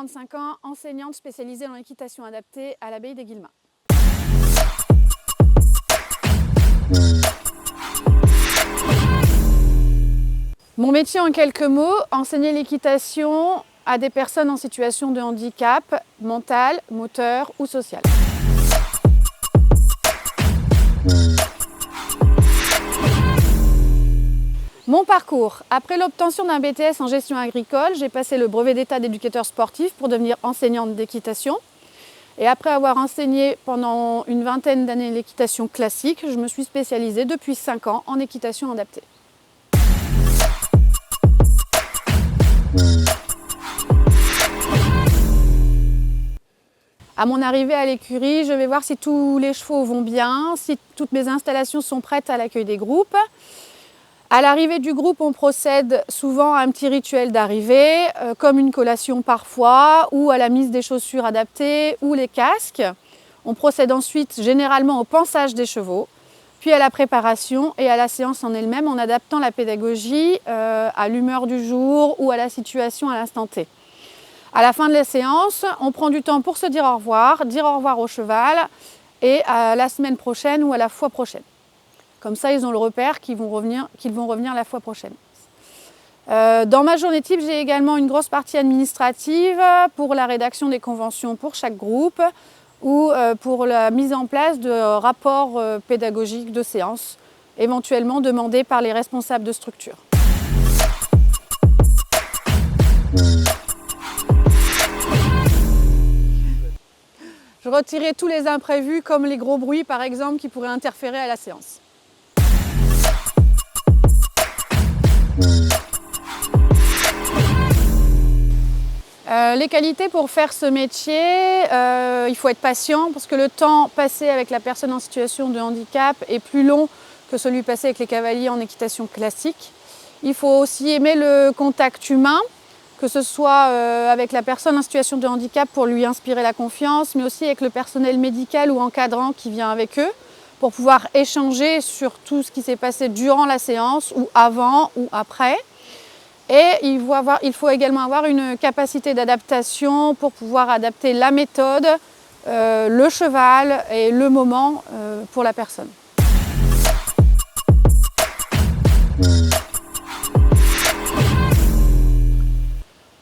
45 ans, enseignante spécialisée dans l'équitation adaptée à l'abbaye des Guillemins. Mon métier en quelques mots, enseigner l'équitation à des personnes en situation de handicap mental, moteur ou social. Mon parcours. Après l'obtention d'un BTS en gestion agricole, j'ai passé le brevet d'état d'éducateur sportif pour devenir enseignante d'équitation. Et après avoir enseigné pendant une vingtaine d'années l'équitation classique, je me suis spécialisée depuis 5 ans en équitation adaptée. À mon arrivée à l'écurie, je vais voir si tous les chevaux vont bien, si toutes mes installations sont prêtes à l'accueil des groupes. À l'arrivée du groupe, on procède souvent à un petit rituel d'arrivée, comme une collation parfois, ou à la mise des chaussures adaptées ou les casques. On procède ensuite généralement au pansage des chevaux, puis à la préparation et à la séance en elle-même en adaptant la pédagogie à l'humeur du jour ou à la situation à l'instant T. À la fin de la séance, on prend du temps pour se dire au revoir au cheval et à la semaine prochaine ou à la fois prochaine. Comme ça, ils ont le repère qu'ils vont revenir la fois prochaine. Dans ma journée type, j'ai également une grosse partie administrative pour la rédaction des conventions pour chaque groupe ou pour la mise en place de rapports pédagogiques de séance, éventuellement demandés par les responsables de structure. Je retirais tous les imprévus comme les gros bruits par exemple qui pourraient interférer à la séance. Les qualités pour faire ce métier, il faut être patient parce que le temps passé avec la personne en situation de handicap est plus long que celui passé avec les cavaliers en équitation classique. Il faut aussi aimer le contact humain, que ce soit avec la personne en situation de handicap pour lui inspirer la confiance, mais aussi avec le personnel médical ou encadrant qui vient avec eux pour pouvoir échanger sur tout ce qui s'est passé durant la séance ou avant ou après. Et il faut également avoir une capacité d'adaptation pour pouvoir adapter la méthode, le cheval et le moment pour la personne.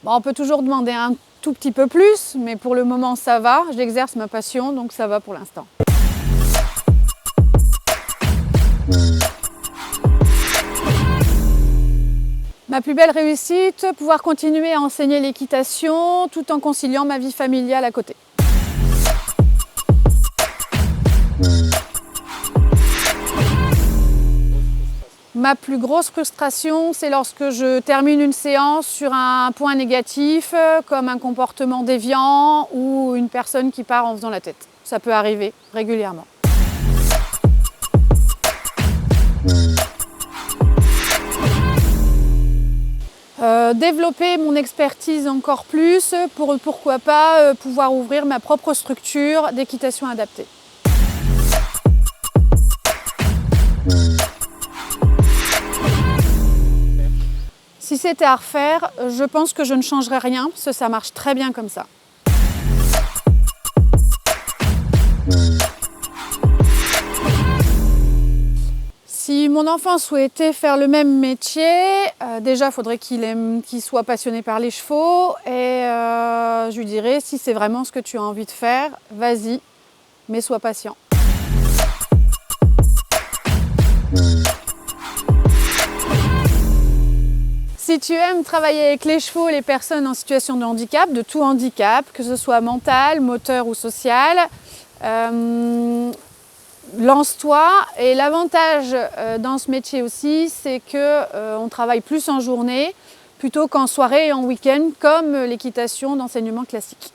Bon, on peut toujours demander un tout petit peu plus, mais pour le moment ça va. J'exerce ma passion, donc ça va pour l'instant. Ma plus belle réussite, pouvoir continuer à enseigner l'équitation tout en conciliant ma vie familiale à côté. Ma plus grosse frustration, c'est lorsque je termine une séance sur un point négatif, comme un comportement déviant ou une personne qui part en faisant la tête. Ça peut arriver régulièrement. Développer mon expertise encore plus pour pourquoi pas pouvoir ouvrir ma propre structure d'équitation adaptée. Si c'était à refaire, je pense que je ne changerais rien parce que ça marche très bien comme ça. Si mon enfant souhaitait faire le même métier, déjà il faudrait qu'il soit passionné par les chevaux et je lui dirais si c'est vraiment ce que tu as envie de faire, vas-y, mais sois patient. Si tu aimes travailler avec les chevaux, les personnes en situation de handicap, de tout handicap, que ce soit mental, moteur ou social, lance-toi. Et l'avantage dans ce métier aussi, c'est qu'on travaille plus en journée plutôt qu'en soirée et en week-end, comme l'équitation d'enseignement classique.